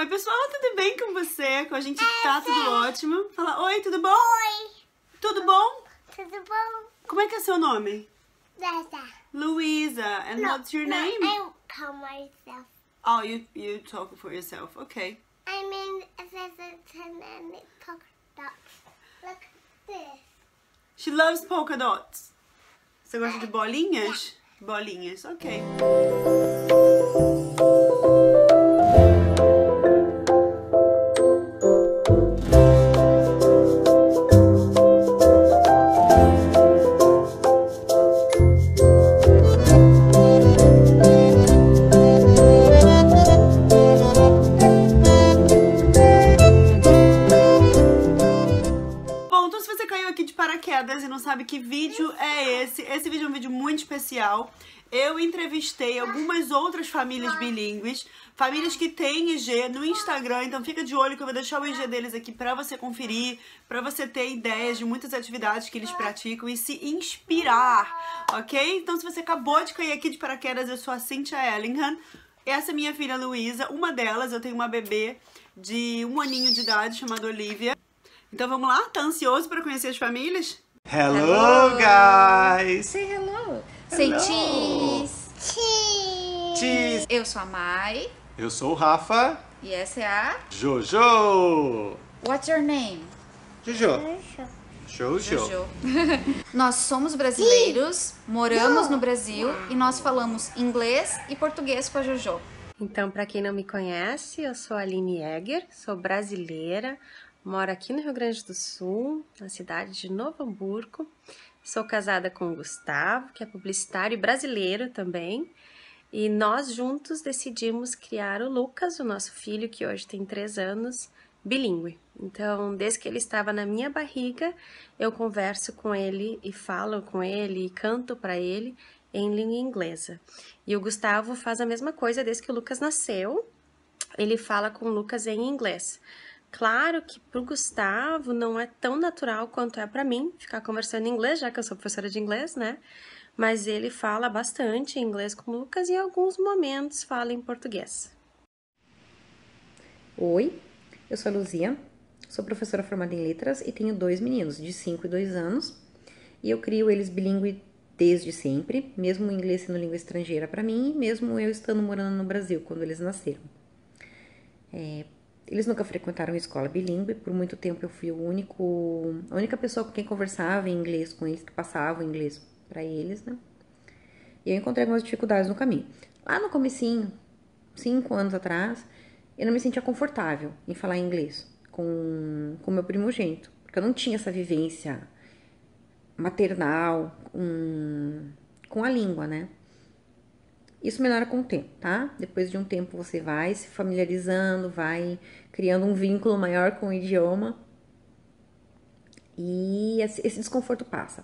Oi, pessoal, tudo bem com você? Com a gente tá tudo ótimo. Fala, oi, tudo bom? Oi. Tudo bom? Tudo bom? Como é que é seu nome? Luísa. Luisa. And what's your name? I call myself. Oh, you talk for yourself. Okay. I mean, there's a ton and polka dots. Look this. She loves polka dots. Você gosta de bolinhas? Bolinhas, ok. E não sabe que vídeo é esse. Esse vídeo é um vídeo muito especial. Eu entrevistei algumas outras famílias bilíngues, famílias que têm IG no Instagram, então fica de olho que eu vou deixar o IG deles aqui pra você conferir, pra você ter ideias de muitas atividades que eles praticam e se inspirar, ok? Então se você acabou de cair aqui de paraquedas, eu sou a Cynthia Ellingham, essa é minha filha Luísa, uma delas, eu tenho uma bebê de 1 aninho de idade chamada Olivia. Então vamos lá? Tá ansioso pra conhecer as famílias? Hello, guys! Say hello. Say cheese. Cheese! Eu sou a Mai. Eu sou o Rafa. E essa é a... Jojo! What's your name? Jojo. Jojo. Nós somos brasileiros, moramos no Brasil e nós falamos inglês e português com a Jojo. Então, para quem não me conhece, eu sou a Aline Egger, sou brasileira, moro aqui no Rio Grande do Sul, na cidade de Novo Hamburgo. Sou casada com o Gustavo, que é publicitário e brasileiro também. E nós juntos decidimos criar o Lucas, o nosso filho, que hoje tem 3 anos, bilíngue. Então, desde que ele estava na minha barriga, eu converso com ele e falo com ele e canto para ele em língua inglesa. E o Gustavo faz a mesma coisa desde que o Lucas nasceu. Ele fala com o Lucas em inglês. Claro que para o Gustavo não é tão natural quanto é para mim ficar conversando em inglês, já que eu sou professora de inglês, né? Mas ele fala bastante em inglês com o Lucas e em alguns momentos fala em português. Oi, eu sou a Luzia, sou professora formada em letras e tenho 2 meninos, de 5 e 2 anos. E eu crio eles bilíngue desde sempre, mesmo o inglês sendo língua estrangeira para mim, mesmo eu estando morando no Brasil quando eles nasceram. Eles nunca frequentaram escola bilíngue, por muito tempo eu fui a única pessoa com quem conversava em inglês com eles, que passava o inglês para eles, né? E eu encontrei algumas dificuldades no caminho. Lá no comecinho, 5 anos atrás, eu não me sentia confortável em falar inglês com meu primogênito, porque eu não tinha essa vivência maternal com a língua, né? Isso melhora com o tempo, tá? Depois de um tempo você vai se familiarizando, vai criando um vínculo maior com o idioma e esse desconforto passa.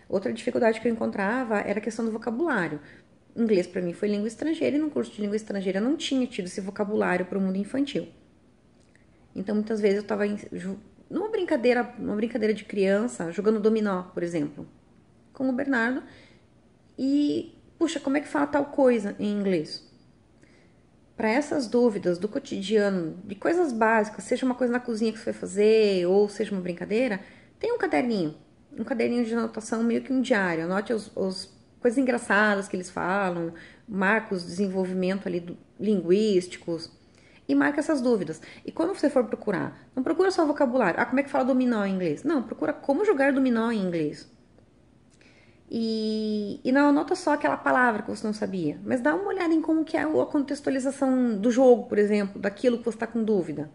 Outra dificuldade que eu encontrava era a questão do vocabulário. Inglês para mim foi língua estrangeira e no curso de língua estrangeira eu não tinha tido esse vocabulário para o mundo infantil. Então muitas vezes eu estava numa brincadeira de criança, jogando dominó, por exemplo, com o Bernardo e puxa, como é que fala tal coisa em inglês? Para essas dúvidas do cotidiano, de coisas básicas, seja uma coisa na cozinha que você vai fazer ou seja uma brincadeira, tem um caderninho de anotação, meio que um diário. Anote as coisas engraçadas que eles falam, marca os desenvolvimentos ali linguísticos e marca essas dúvidas. E quando você for procurar, não procura só o vocabulário. Ah, como é que fala dominó em inglês? Não, procura como jogar dominó em inglês. E não anota só aquela palavra que você não sabia, mas dá uma olhada em como que é a contextualização do jogo, por exemplo, daquilo que você está com dúvida.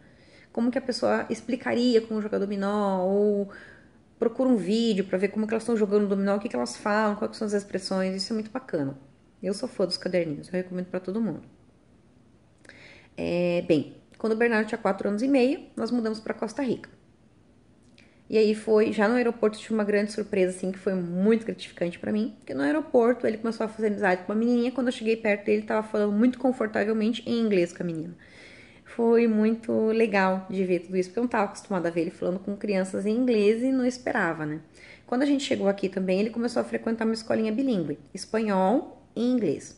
Como que a pessoa explicaria como jogar dominó, ou procura um vídeo para ver como que elas estão jogando dominó, o que elas falam, quais são as expressões, isso é muito bacana. Eu sou fã dos caderninhos, eu recomendo para todo mundo. Bem, quando o Bernardo tinha 4 anos e meio, nós mudamos para Costa Rica. E aí foi, já no aeroporto tive uma grande surpresa, assim, que foi muito gratificante pra mim. Porque no aeroporto ele começou a fazer amizade com uma menininha. Quando eu cheguei perto dele, ele tava falando muito confortavelmente em inglês com a menina. Foi muito legal de ver tudo isso, porque eu não tava acostumada a ver ele falando com crianças em inglês e não esperava, né? Quando a gente chegou aqui também, ele começou a frequentar uma escolinha bilíngue, espanhol e inglês.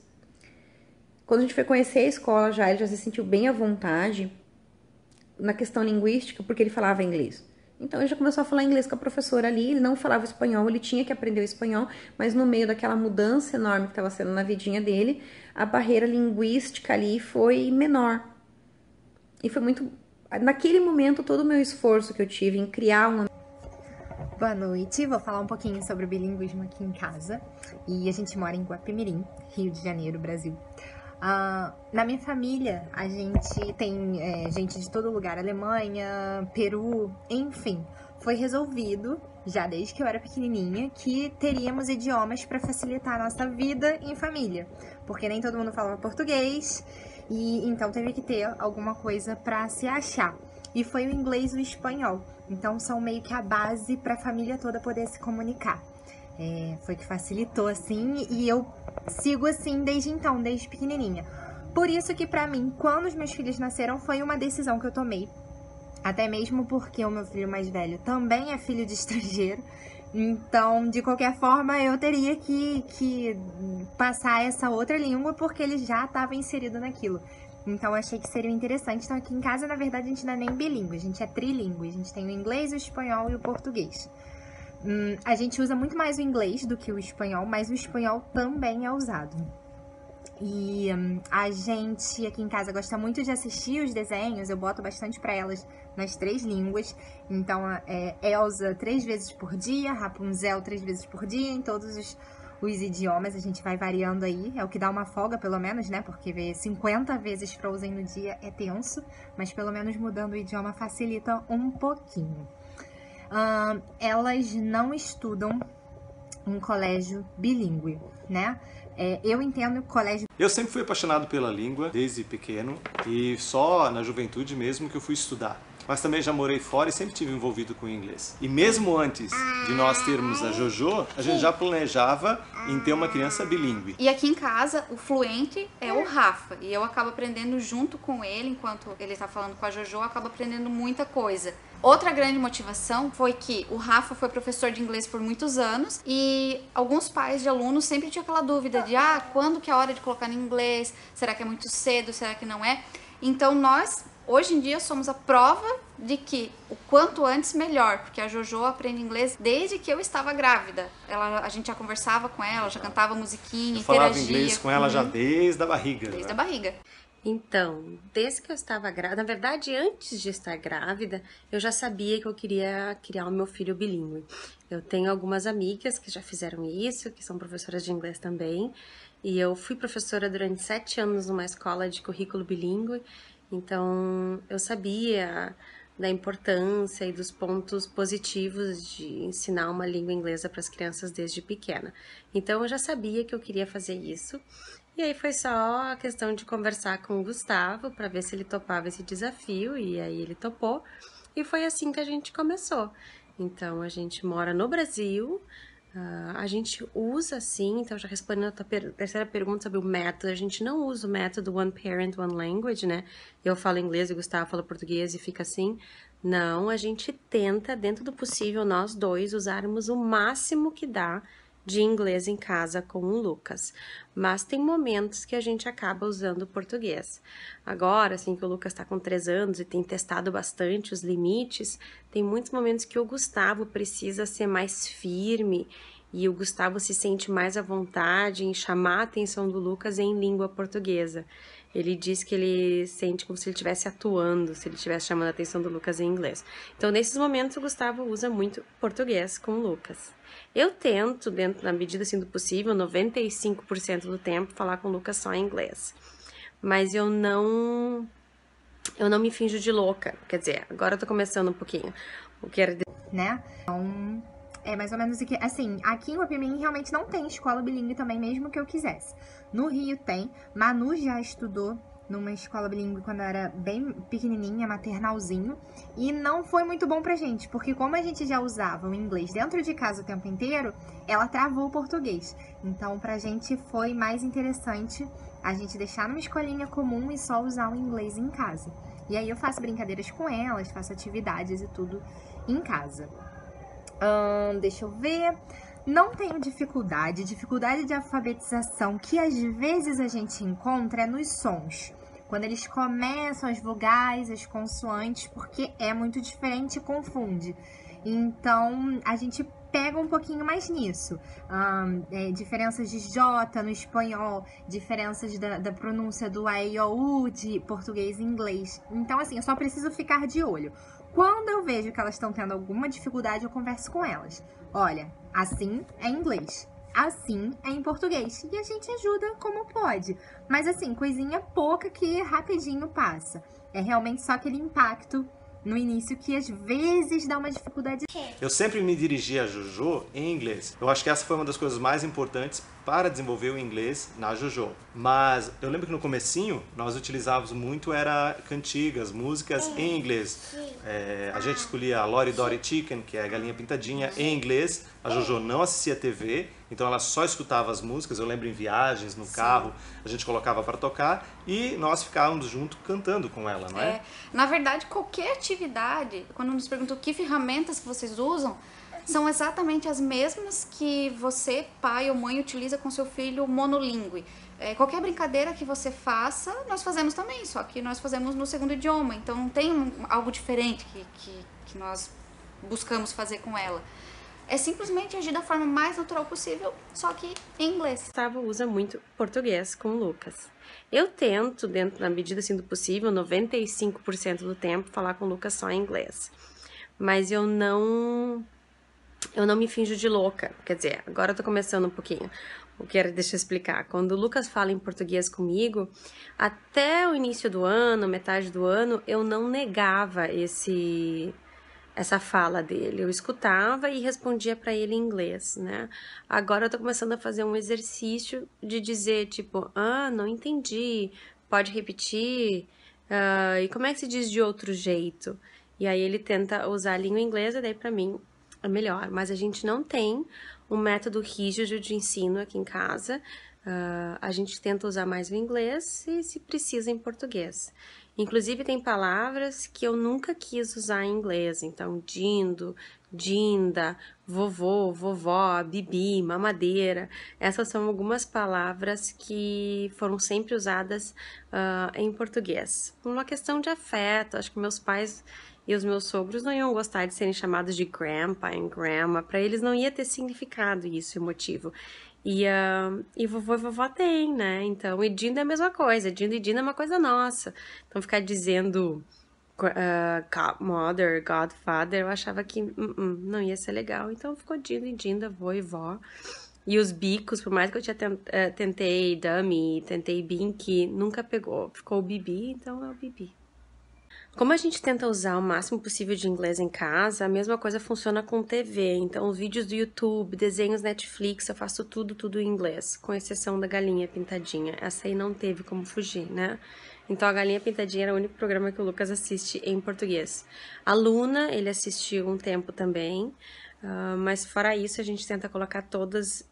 Quando a gente foi conhecer a escola já, ele já se sentiu bem à vontade na questão linguística, porque ele falava inglês. Então, ele já começou a falar inglês com a professora ali, ele não falava espanhol, ele tinha que aprender o espanhol, mas no meio daquela mudança enorme que estava sendo na vidinha dele, a barreira linguística ali foi menor. E foi muito... Naquele momento, todo o meu esforço que eu tive em criar uma... Boa noite, vou falar um pouquinho sobre o bilinguismo aqui em casa. E a gente mora em Guapimirim, Rio de Janeiro, Brasil. Na minha família, a gente tem gente de todo lugar, Alemanha, Peru, enfim. Foi resolvido, já desde que eu era pequenininha, que teríamos idiomas para facilitar a nossa vida em família. Porque nem todo mundo falava português, e então teve que ter alguma coisa para se achar. E foi o inglês e o espanhol. Então são meio que a base para a família toda poder se comunicar. Foi que facilitou, assim, e eu sigo assim desde então, desde pequenininha. Por isso que pra mim, quando os meus filhos nasceram, foi uma decisão que eu tomei. Até mesmo porque o meu filho mais velho também é filho de estrangeiro. Então, de qualquer forma, eu teria que passar essa outra língua porque ele já estava inserido naquilo. Então, eu achei que seria interessante. Então, aqui em casa, na verdade, a gente não é nem bilíngue, a gente é trilíngue. A gente tem o inglês, o espanhol e o português. A gente usa muito mais o inglês do que o espanhol, mas o espanhol também é usado. E a gente aqui em casa gosta muito de assistir os desenhos, eu boto bastante pra elas nas 3 línguas. Então, Elsa 3 vezes por dia, Rapunzel 3 vezes por dia, em todos os idiomas a gente vai variando aí. É o que dá uma folga, pelo menos, né? Porque ver 50 vezes Frozen no dia é tenso, mas pelo menos mudando o idioma facilita um pouquinho. Elas não estudam em colégio bilíngue, né? Eu entendo que o colégio... Eu sempre fui apaixonado pela língua, desde pequeno, e só na juventude mesmo que eu fui estudar. Mas também já morei fora e sempre tive envolvido com o inglês. E mesmo antes de nós termos a Jojo, a gente já planejava em ter uma criança bilíngue. E aqui em casa, o fluente é o Rafa. E eu acabo aprendendo junto com ele, enquanto ele tá falando com a Jojo, eu acabo aprendendo muita coisa. Outra grande motivação foi que o Rafa foi professor de inglês por muitos anos e alguns pais de alunos sempre tinham aquela dúvida de quando que é a hora de colocar no inglês? Será que é muito cedo? Será que não é? Então nós, hoje em dia, somos a prova de que o quanto antes melhor, porque a Jojo aprende inglês desde que eu estava grávida. A gente já conversava com ela, já cantava musiquinha, eu falava interagia. Inglês com ela já desde a barriga. Desde a barriga. Então, desde que eu estava grávida, na verdade, antes de estar grávida, eu já sabia que eu queria criar o meu filho bilíngue. Eu tenho algumas amigas que já fizeram isso, que são professoras de inglês também, e eu fui professora durante 7 anos numa escola de currículo bilíngue, então eu sabia da importância e dos pontos positivos de ensinar uma língua inglesa para as crianças desde pequena. Então eu já sabia que eu queria fazer isso. E aí foi só a questão de conversar com o Gustavo para ver se ele topava esse desafio, e aí ele topou, e foi assim que a gente começou. Então, a gente mora no Brasil, a gente usa sim, então já respondendo a tua terceira pergunta sobre o método, a gente não usa o método One Parent, One Language, né? Eu falo inglês e o Gustavo fala português e fica assim. Não, a gente tenta, dentro do possível, nós dois usarmos o máximo que dá de inglês em casa com o Lucas, mas tem momentos que a gente acaba usando o português. Agora, assim que o Lucas está com 3 anos e tem testado bastante os limites, tem muitos momentos que o Gustavo precisa ser mais firme e o Gustavo se sente mais à vontade em chamar a atenção do Lucas em língua portuguesa. Ele diz que ele sente como se ele estivesse atuando, se ele estivesse chamando a atenção do Lucas em inglês. Então, nesses momentos, o Gustavo usa muito português com o Lucas. Eu tento, dentro da medida assim, do possível, 95% do tempo, falar com o Lucas só em inglês. Mas eu não me finjo de louca. Quer dizer, agora eu tô começando um pouquinho. O que era... Né? Então, é mais ou menos o que... Assim, aqui em Guapimirim realmente não tem escola bilíngue também, mesmo que eu quisesse. No Rio tem. Manu já estudou numa escola bilíngue quando eu era bem pequenininha, maternalzinho, e não foi muito bom pra gente, porque como a gente já usava o inglês dentro de casa o tempo inteiro, ela travou o português. Então, pra gente foi mais interessante a gente deixar numa escolinha comum e só usar o inglês em casa. E aí eu faço brincadeiras com elas, faço atividades e tudo em casa. Deixa eu ver... Não tenho dificuldade. Dificuldade de alfabetização que às vezes a gente encontra é nos sons. Quando eles começam as vogais, as consoantes, porque é muito diferente e confunde. Então, a gente pega um pouquinho mais nisso. Diferenças de J no espanhol, diferenças da pronúncia do A, I, O, U de português e inglês. Então, assim, eu só preciso ficar de olho. Quando eu vejo que elas estão tendo alguma dificuldade, eu converso com elas. Olha, assim é em inglês, assim é em português. E a gente ajuda como pode. Mas assim, coisinha pouca que rapidinho passa. É realmente só aquele impacto no início que às vezes dá uma dificuldade. Eu sempre me dirigi a Jojo em inglês. Eu acho que essa foi uma das coisas mais importantes para desenvolver o inglês na Jojo. Mas eu lembro que no comecinho nós utilizávamos muito cantigas, músicas em inglês. A gente escolhia a Lori Dory Chicken, que é a galinha pintadinha, em inglês. A Jojo não assistia TV, então ela só escutava as músicas. Eu lembro em viagens, no carro, a gente colocava para tocar e nós ficávamos junto cantando com ela, não é? Na verdade, qualquer atividade, quando nos perguntam que ferramentas que vocês usam, são exatamente as mesmas que você, pai ou mãe, utiliza com seu filho monolíngue. Qualquer brincadeira que você faça, nós fazemos também, só que nós fazemos no segundo idioma, então não tem algo diferente que nós buscamos fazer com ela. É simplesmente agir da forma mais natural possível, só que em inglês. Gustavo usa muito português com o Lucas. Eu tento, dentro da medida assim, do possível, 95% do tempo, falar com o Lucas só em inglês. Mas eu não me finjo de louca. Quer dizer, agora eu tô começando um pouquinho. Deixa eu explicar. Quando o Lucas fala em português comigo, até o início do ano, metade do ano, eu não negava essa fala dele. Eu escutava e respondia pra ele em inglês, né? Agora eu tô começando a fazer um exercício de dizer, tipo, não entendi, pode repetir? E como é que se diz de outro jeito? E aí ele tenta usar a língua inglesa, daí pra mim é melhor. Mas a gente não tem um método rígido de ensino aqui em casa. A gente tenta usar mais o inglês e, se precisa, em português. Inclusive, tem palavras que eu nunca quis usar em inglês. Então, dindo, dinda, vovô, vovó, bibi, mamadeira. Essas são algumas palavras que foram sempre usadas em português. Por uma questão de afeto, acho que meus pais e os meus sogros não iam gostar de serem chamados de grandpa e grandma. Para eles não ia ter significado isso, emotivo. E vovô e vovó tem, né? Então, e dinda é a mesma coisa. Dindo e dinda é uma coisa nossa. Então, ficar dizendo godmother, godfather, eu achava que não ia ser legal. Então, ficou dindo e dinda, vô e vó. E os bicos, por mais que eu tentei dummy, tentei bink, nunca pegou. Ficou o bibi, então é o bibi. Como a gente tenta usar o máximo possível de inglês em casa, a mesma coisa funciona com TV. Então, os vídeos do YouTube, desenhos Netflix, eu faço tudo em inglês, com exceção da Galinha Pintadinha. Essa aí não teve como fugir, né? Então, a Galinha Pintadinha era o único programa que o Lucas assiste em português. A Luna, ele assistiu um tempo também, mas fora isso, a gente tenta colocar todos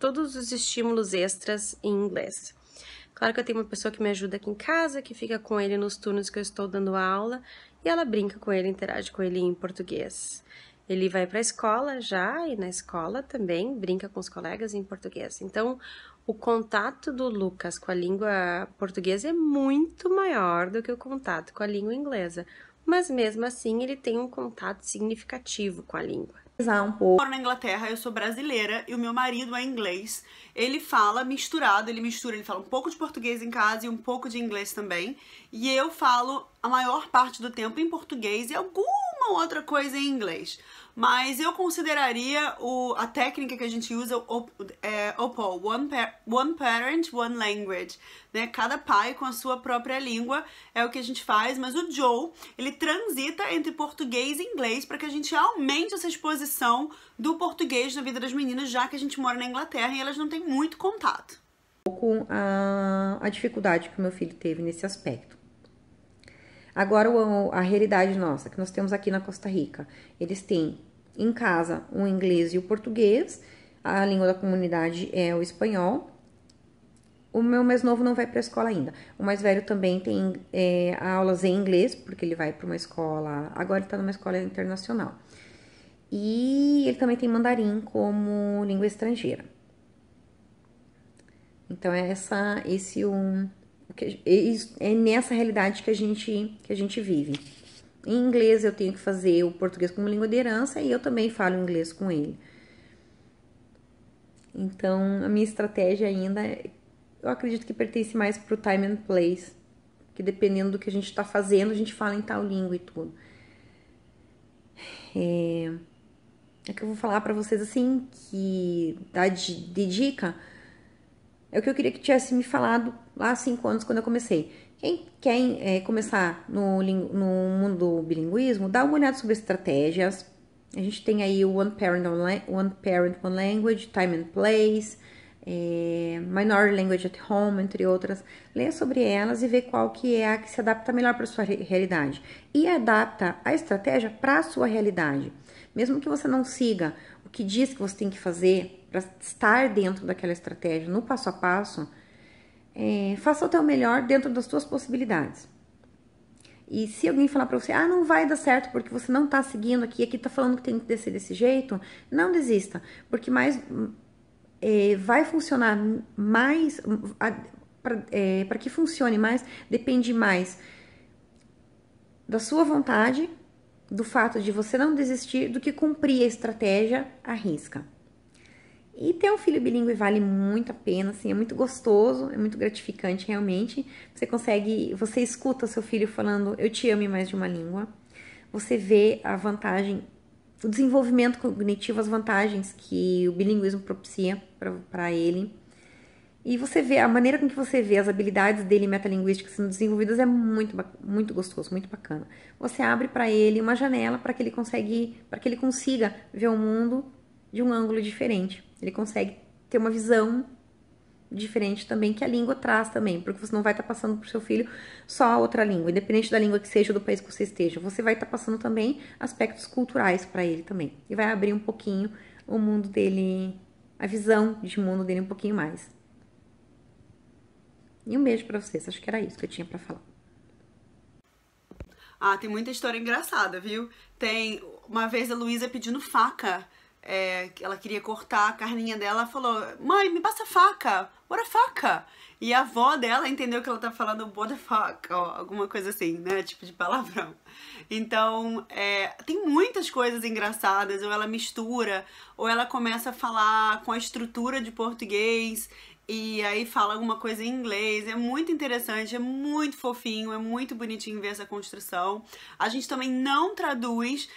os estímulos extras em inglês. Claro que eu tenho uma pessoa que me ajuda aqui em casa, que fica com ele nos turnos que eu estou dando aula, e ela brinca com ele, interage com ele em português. Ele vai para a escola já, e na escola também brinca com os colegas em português. Então, o contato do Lucas com a língua portuguesa é muito maior do que o contato com a língua inglesa. Mas mesmo assim, ele tem um contato significativo com a língua. Eu moro na Inglaterra, eu sou brasileira e o meu marido é inglês. Ele fala misturado, ele fala um pouco de português em casa e um pouco de inglês também. E eu falo a maior parte do tempo em português e alguma outra coisa em inglês. Mas eu consideraria a técnica que a gente usa, OPO, One Parent, One Language, né? Cada pai com a sua própria língua é o que a gente faz, mas o Joe, ele transita entre português e inglês para que a gente aumente essa exposição do português na vida das meninas, já que a gente mora na Inglaterra e elas não têm muito contato. Com a dificuldade que o meu filho teve nesse aspecto. Agora, a realidade nossa, que nós temos aqui na Costa Rica, eles têm em casa o inglês e o português, a língua da comunidade é o espanhol. O meu mais novo não vai para a escola ainda. O mais velho também tem aulas em inglês, porque ele vai para uma escola, agora ele está numa escola internacional. E ele também tem mandarim como língua estrangeira. Então é nessa realidade que a gente vive. Em inglês eu tenho que fazer o português como língua de herança e eu também falo inglês com ele. Então a minha estratégia ainda, eu acredito que pertence mais pro time and place, que dependendo do que a gente está fazendo, a gente fala em tal língua e tudo. É que eu vou falar pra vocês assim, que dá de dica, é o que eu queria que tivesse me falado lá há 5 anos, quando eu comecei. Quem quer começar no mundo do bilinguismo, dá uma olhada sobre estratégias. A gente tem aí o One Parent, One Language, Time and Place, Minority Language at Home, entre outras. Leia sobre elas e vê qual que é a que se adapta melhor para a sua realidade. E adapta a estratégia para a sua realidade. Mesmo que você não siga o que diz que você tem que fazer para estar dentro daquela estratégia, no passo a passo, faça o teu melhor dentro das suas possibilidades. E se alguém falar para você, não vai dar certo porque você não tá seguindo aqui tá falando que tem que ser desse jeito, não desista, porque vai funcionar mais, para que funcione mais, depende mais da sua vontade, do fato de você não desistir, do que cumprir a estratégia à risca. E ter um filho bilíngue vale muito a pena, assim, é muito gostoso, é muito gratificante realmente. Você escuta seu filho falando eu te amo em mais de uma língua. Você vê a vantagem, o desenvolvimento cognitivo, as vantagens que o bilinguismo propicia para ele. E você vê, a maneira com que você vê as habilidades dele metalinguísticas sendo desenvolvidas é muito gostoso, muito bacana. Você abre para ele uma janela para que ele consiga ver o mundo de um ângulo diferente. Ele consegue ter uma visão diferente também, que a língua traz também, porque você não vai estar passando para o seu filho só outra língua, independente da língua que seja, do país que você esteja. Você vai estar passando também aspectos culturais para ele também. E vai abrir um pouquinho o mundo dele, a visão de mundo dele um pouquinho mais. E um beijo pra vocês, acho que era isso que eu tinha pra falar. Tem muita história engraçada, viu? Tem uma vez a Luísa pedindo faca, ela queria cortar a carninha dela, ela falou, mãe, me passa faca, what a faca? E a avó dela entendeu que ela tá falando what the fuck, ó, alguma coisa assim, né, tipo de palavrão. Então, tem muitas coisas engraçadas, ou ela mistura, ou ela começa a falar com a estrutura de português, e aí fala alguma coisa em inglês. É muito interessante, é muito fofinho, é muito bonitinho ver essa construção. A gente também não traduz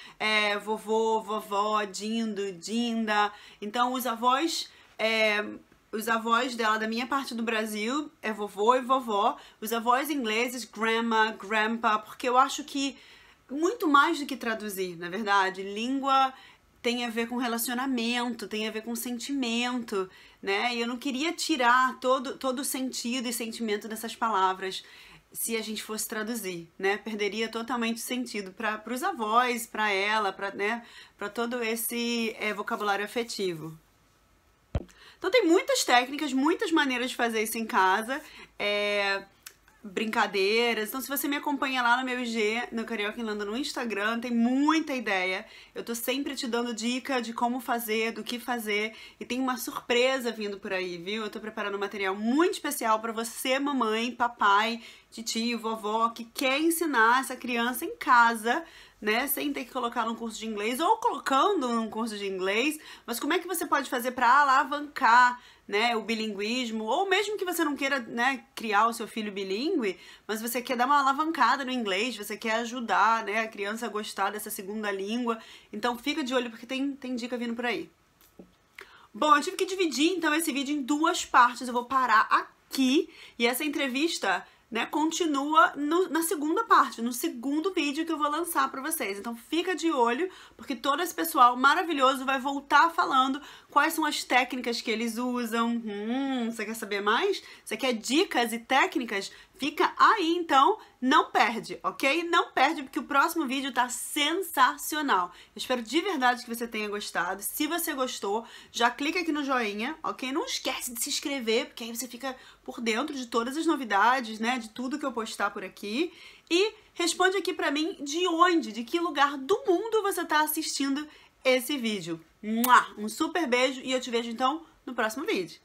vovô, vovó, dindo, dinda. Então os avós dela, da minha parte do Brasil, é vovô e vovó. Os avós ingleses, grandma, grandpa, porque eu acho que muito mais do que traduzir, na verdade, língua tem a ver com relacionamento, tem a ver com sentimento, né? E eu não queria tirar todo o sentido e sentimento dessas palavras se a gente fosse traduzir, né? Perderia totalmente o sentido para os avós, para ela, para todo esse vocabulário afetivo. Então tem muitas técnicas, muitas maneiras de fazer isso em casa, brincadeiras. Então se você me acompanha lá no meu IG, no Carioca Irlanda no Instagram, tem muita ideia. Eu tô sempre te dando dica de como fazer, do que fazer, e tem uma surpresa vindo por aí, viu? Eu tô preparando um material muito especial pra você, mamãe, papai, tio, vovó, que quer ensinar essa criança em casa, né, sem ter que colocar num curso de inglês ou colocando num curso de inglês, mas como é que você pode fazer para alavancar, né, o bilinguismo, ou mesmo que você não queira, né, criar o seu filho bilíngue, mas você quer dar uma alavancada no inglês, você quer ajudar, né, a criança a gostar dessa segunda língua, então fica de olho porque tem dica vindo por aí. Bom, eu tive que dividir então esse vídeo em 2 partes, eu vou parar aqui e essa entrevista, né, continua na segunda parte, no segundo vídeo que eu vou lançar pra vocês. Então fica de olho, porque todo esse pessoal maravilhoso vai voltar falando quais são as técnicas que eles usam. Você quer saber mais? Você quer dicas e técnicas? Fica aí, então, não perde, ok? Não perde, porque o próximo vídeo tá sensacional. Eu espero de verdade que você tenha gostado. Se você gostou, já clica aqui no joinha, ok? Não esquece de se inscrever, porque aí você fica por dentro de todas as novidades, né? De tudo que eu postar por aqui. E responde aqui pra mim de onde, de que lugar do mundo você tá assistindo esse vídeo. Um super beijo e eu te vejo então no próximo vídeo.